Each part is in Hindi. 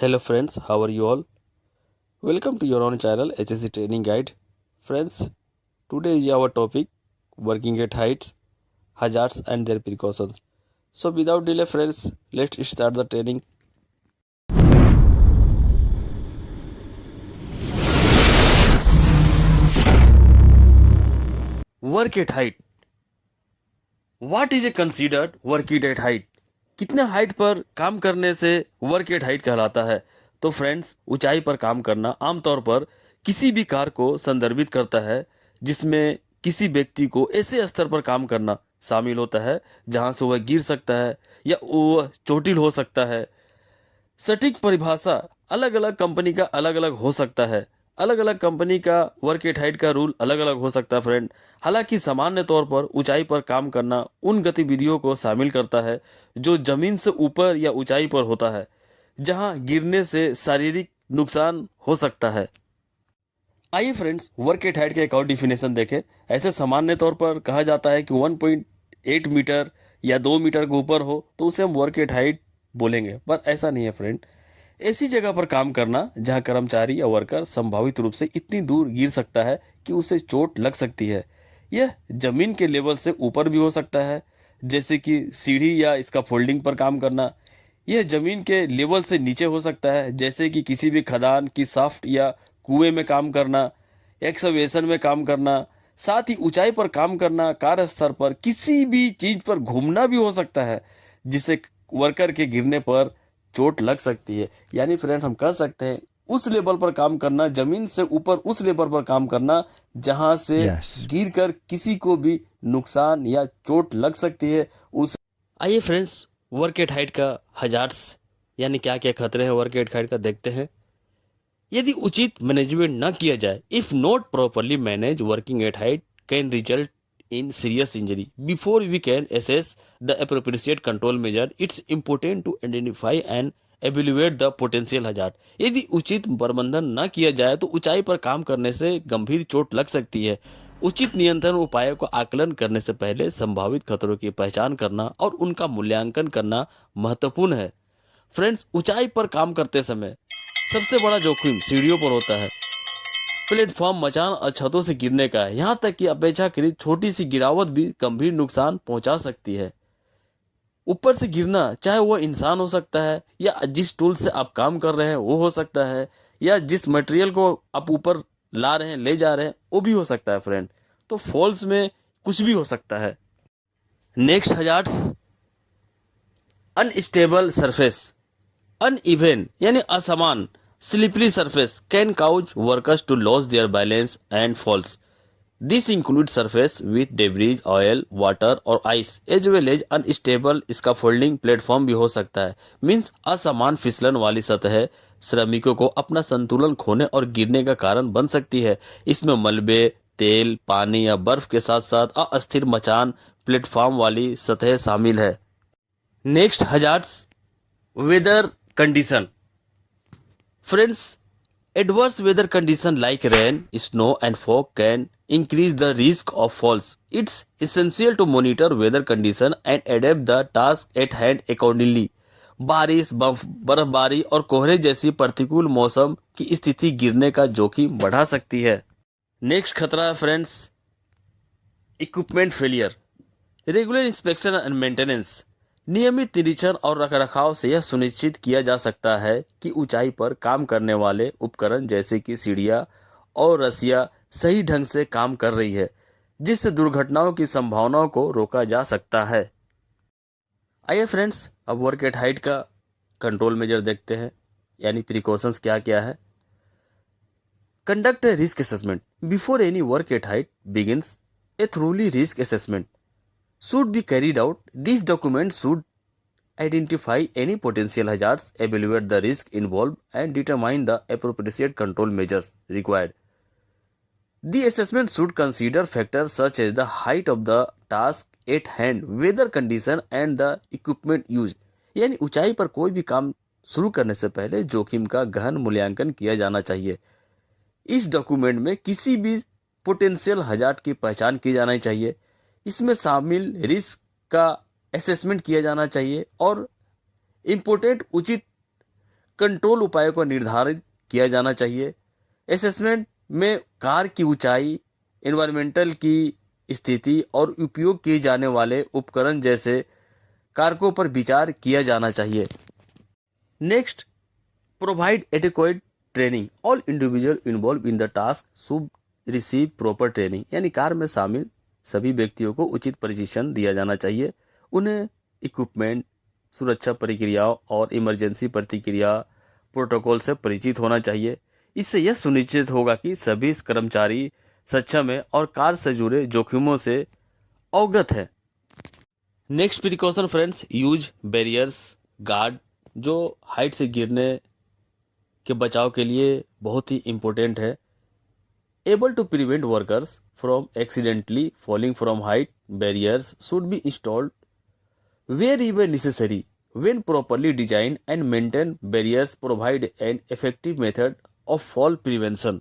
Hello friends, how are you all? Welcome to your own channel HSC Training Guide. Friends, today is our topic working at heights, hazards and their precautions. So without delay friends, let's start the training. Work at height. What is a considered work at height? कितने हाइट पर काम करने से वर्क एट हाइट कहलाता है? तो फ्रेंड्स, ऊंचाई पर काम करना आमतौर पर किसी भी कार्य को संदर्भित करता है जिसमें किसी व्यक्ति को ऐसे स्तर पर काम करना शामिल होता है जहां से वह गिर सकता है या वह चोटिल हो सकता है। सटीक परिभाषा अलग अलग कंपनी का अलग अलग हो सकता है। अलग अलग कंपनी का वर्क एट हाइट का रूल अलग अलग हो सकता है फ्रेंड। हालांकि सामान्य तौर पर ऊंचाई पर काम करना उन गतिविधियों को शामिल करता है जो जमीन से ऊपर या ऊंचाई पर होता है जहां गिरने से शारीरिक नुकसान हो सकता है। आइए फ्रेंड्स, वर्क एट हाइट का एक और डिफिनेशन देखें। ऐसे सामान्य तौर पर कहा जाता है कि 1.8 मीटर या 2 मीटर के ऊपर हो तो उसे हम वर्क एट हाइट बोलेंगे, पर ऐसा नहीं है फ्रेंड। ऐसी जगह पर काम करना जहां कर्मचारी या वर्कर संभावित रूप से इतनी दूर गिर सकता है कि उसे चोट लग सकती है। यह जमीन के लेवल से ऊपर भी हो सकता है, जैसे कि सीढ़ी या इसका फोल्डिंग पर काम करना। यह जमीन के लेवल से नीचे हो सकता है, जैसे कि किसी भी खदान की शाफ्ट या कुएं में काम करना, एक्सकवेशन में काम करना। साथ ही ऊंचाई पर काम करना कार्यस्थल पर किसी भी चीज पर घूमना भी हो सकता है जिससे वर्कर के गिरने पर चोट लग सकती है। यानी फ्रेंड, हम कह सकते हैं उस लेवल पर काम करना, जमीन से ऊपर उस लेवल पर काम करना जहां से गिरकर किसी को भी नुकसान या चोट लग सकती है उस। आइए फ्रेंड्स, वर्क एट हाइट का हजार्ड्स यानी क्या क्या खतरे हैं वर्क एट हाइट का देखते हैं। यदि उचित मैनेजमेंट न किया जाए, if not properly manage, working at height can result in serious injury. Before we can assess the appropriate control measure, it's important to identify and evaluate the potential hazard. यदि उचित प्रबंधन न किया जाए तो ऊंचाई पर काम करने से गंभीर चोट लग सकती है। उचित नियंत्रण उपायों का आकलन करने से पहले संभावित खतरों की पहचान करना और उनका मूल्यांकन करना महत्वपूर्ण है। फ्रेंड्स, ऊंचाई पर काम करते समय सबसे बड़ा जोखिम सीढ़ियों पर होता है। प्लेटफॉर्म, मचान और छतों से गिरने का है। यहाँ तक कि अपेक्षाकृत छोटी सी गिरावट भी गंभीर नुकसान पहुंचा सकती है। ऊपर से गिरना, चाहे वो इंसान हो सकता है या जिस टूल से आप काम कर रहे हैं वो हो सकता है, या जिस मटेरियल को आप ऊपर ला रहे हैं, ले जा रहे हैं, वो भी हो सकता है फ्रेंड। तो फॉल्स में कुछ भी हो सकता है। Next hazards, unstable surface, uneven यानी असमान, slippery surface can cause workers to lose their balance and falls. This includes surface with debris, oil, water or ice as well as unstable scaffolding platform भी हो सकता है। मीन्स असमान फिसलन वाली सतह श्रमिकों को अपना संतुलन खोने और गिरने का कारण बन सकती है। इसमें मलबे, तेल, पानी या बर्फ के साथ साथ अस्थिर मचान, प्लेटफॉर्म वाली सतह शामिल है। Next hazards, weather condition. Friends, adverse weather conditions like rain, snow and fog can increase the risk of falls. It's essential to monitor weather conditions and adapt the task at hand accordingly. बारिश, बर्फबारी और कोहरे जैसी प्रतिकूल मौसम की स्थिति गिरने का जोखिम बढ़ा सकती है। नेक्स्ट खतरा है friends, equipment failure. Regular inspection and maintenance, नियमित निरीक्षण और रखरखाव से यह सुनिश्चित किया जा सकता है कि ऊंचाई पर काम करने वाले उपकरण जैसे कि सीढ़ियां और रस्सियां सही ढंग से काम कर रही है, जिससे दुर्घटनाओं की संभावनाओं को रोका जा सकता है। आइए फ्रेंड्स, अब वर्क एट हाइट का कंट्रोल मेजर देखते हैं, यानी प्रिकॉशंस क्या क्या है। Conduct a risk assessment before any work at height begins. A थ्रूली risk assessment should be carried out. This document should identify any potential hazards, evaluate the risk involved, and determine the appropriate control measures required. The assessment should consider factors such as the height of the task at hand, weather condition, and the equipment used. यानी ऊंचाई पर कोई भी काम शुरू करने से पहले जोखिम का गहन मूल्यांकन किया जाना चाहिए। इस डॉक्यूमेंट में किसी भी पोटेंशियल हजार्ड की पहचान की जानी चाहिए। इसमें शामिल रिस्क का असेसमेंट किया जाना चाहिए और इम्पोर्टेंट उचित कंट्रोल उपायों को निर्धारित किया जाना चाहिए। असेसमेंट में कार की ऊंचाई, एनवायरमेंटल की स्थिति और उपयोग किए जाने वाले उपकरण जैसे कारकों पर विचार किया जाना चाहिए। Next, provide adequate training. All individual involve in the task should receive proper training. यानी कार में शामिल सभी व्यक्तियों को उचित प्रशिक्षण दिया जाना चाहिए। उन्हें इक्विपमेंट, सुरक्षा प्रक्रियाओं और इमरजेंसी प्रतिक्रिया प्रोटोकॉल से परिचित होना चाहिए। इससे यह सुनिश्चित होगा कि सभी कर्मचारी सक्षम है और कार से जुड़े जोखिमों से अवगत है। Next precaution friends, use barriers guard, जो हाइट से गिरने के बचाव के लिए बहुत ही इम्पोर्टेंट है। Able to prevent workers from accidentally falling from height, barriers should be installed wherever necessary. When properly designed and maintained, barriers provide an effective method of fall prevention.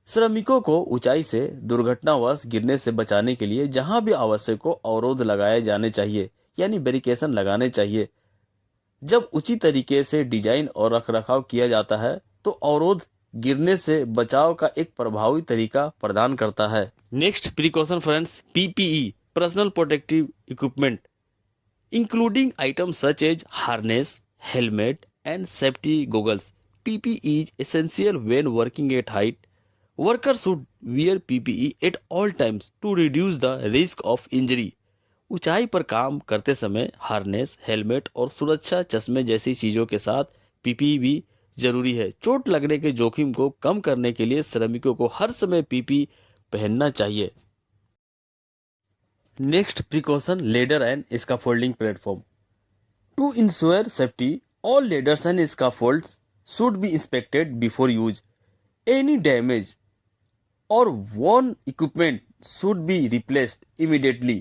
श्रमिकों को ऊंचाई से दुर्घटनावश गिरने से बचाने के लिए जहां भी आवश्यक हो अवरोध लगाए जाने चाहिए, यानी बैरिकेशन लगाने चाहिए। जब उचित तरीके से डिजाइन और रखरखाव किया जाता है तो अवरोध गिरने से बचाव का एक प्रभावी तरीका प्रदान करता है। Next precaution friends, PPE, personal protective equipment, including items such as harness, helmet, and safety goggles. PPE is essential when working at height. Workers should wear PPE at all times to reduce the risk of injury. ऊंचाई पर काम करते समय हार्नेस, हेलमेट और सुरक्षा चश्मे जैसी चीजों के साथ पीपीई भी जरूरी है। चोट लगने के जोखिम को कम करने के लिए श्रमिकों को हर समय पीपीई पहनना चाहिए। Next precaution, ladder and scaffolding platform. To ensure safety, all ladders and scaffolds should be inspected before use. Any damage or worn equipment should be replaced immediately.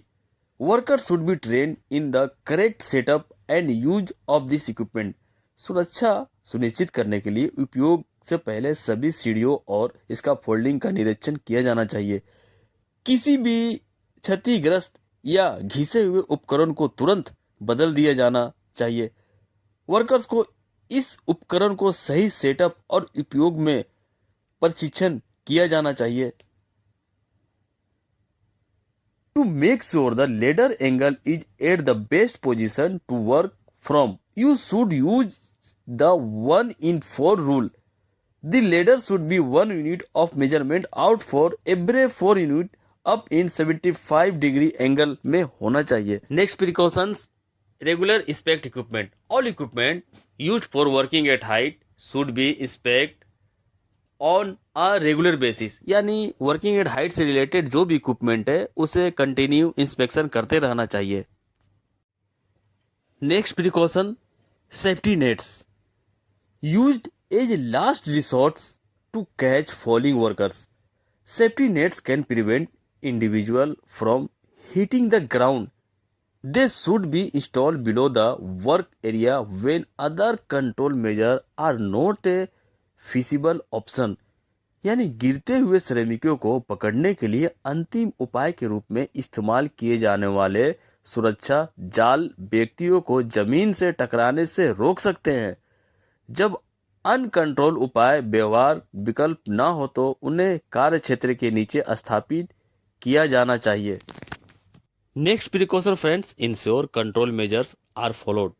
Workers should be trained in the correct setup and use of this equipment. सुरक्षा सुनिश्चित करने के लिए उपयोग से पहले सभी सीढ़ियों और स्कैफोल्डिंग का निरीक्षण किया जाना चाहिए। किसी भी क्षतिग्रस्त या घिसे हुए उपकरण को तुरंत बदल दिया जाना चाहिए। वर्कर्स को इस उपकरण को सही सेटअप और उपयोग में प्रशिक्षण किया जाना चाहिए। To make sure the ladder angle is at the best position to work from, you should use the 1-in-4 rule. The ladder should be 1 unit of measurement out for every 4 unit up in 75 degree angle में होना चाहिए। Next precautions, regular inspect equipment. All equipment used for working at height should be inspect on a regular basis. यानी वर्किंग एट हाइट से रिलेटेड जो भी इक्विपमेंट है उसे कंटिन्यू इंस्पेक्शन करते रहना चाहिए। Next precaution, safety nets used as last resort to catch falling workers. Safety nets can prevent individual from hitting the ground. They should be installed below the work area when other control measures are not a feasible option. यानी गिरते हुए श्रमिकों को पकड़ने के लिए अंतिम उपाय के रूप में इस्तेमाल किए जाने वाले सुरक्षा जाल व्यक्तियों को जमीन से टकराने से रोक सकते हैं। जब अनकंट्रोल उपाय व्यवहार विकल्प ना हो तो उन्हें कार्य क्षेत्र के नीचे स्थापित किया जाना चाहिए। Next precaution friends, ensure control measures are followed.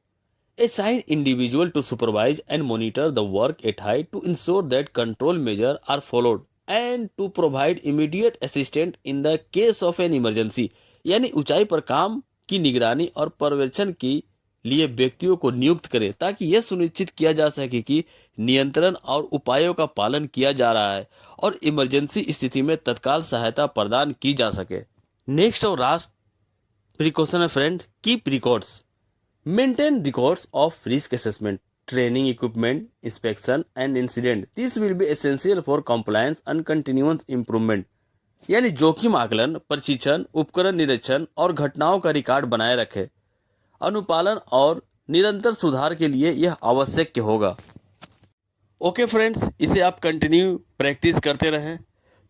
Assign individual to supervise and monitor the work at height to ensure that control measures are followed and to provide immediate assistance in the case of an emergency. यानी ऊंचाई पर काम की निगरानी और पर्यवेक्षण के लिए व्यक्तियों को नियुक्त करें ताकि यह सुनिश्चित किया जा सके कि नियंत्रण और उपायों का पालन किया जा रहा है और इमरजेंसी स्थिति में तत्काल सहायता प्रदान की जा सके। नेक्स्ट और लास्ट प्रिकॉशन है friends, keep records. Maintain records of risk assessment, training, equipment, inspection and incident. This will be essential for compliance and continuous improvement. यानी जोखिम आकलन, प्रशिक्षण, उपकरण निरीक्षण और घटनाओं का रिकॉर्ड बनाए रखें। अनुपालन और निरंतर सुधार के लिए यह आवश्यक होगा। ओके फ्रेंड्स, इसे आप कंटिन्यू प्रैक्टिस करते रहें।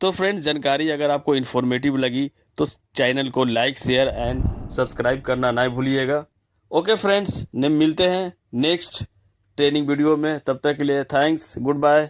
तो फ्रेंड्स, जानकारी अगर आपको इन्फॉर्मेटिव लगी तो चैनल को लाइक, शेयर एंड सब्सक्राइब करना ना भूलिएगा। ओके फ्रेंड्स, मिलते हैं नेक्स्ट ट्रेनिंग वीडियो में। तब तक के लिए थैंक्स, गुड बाय।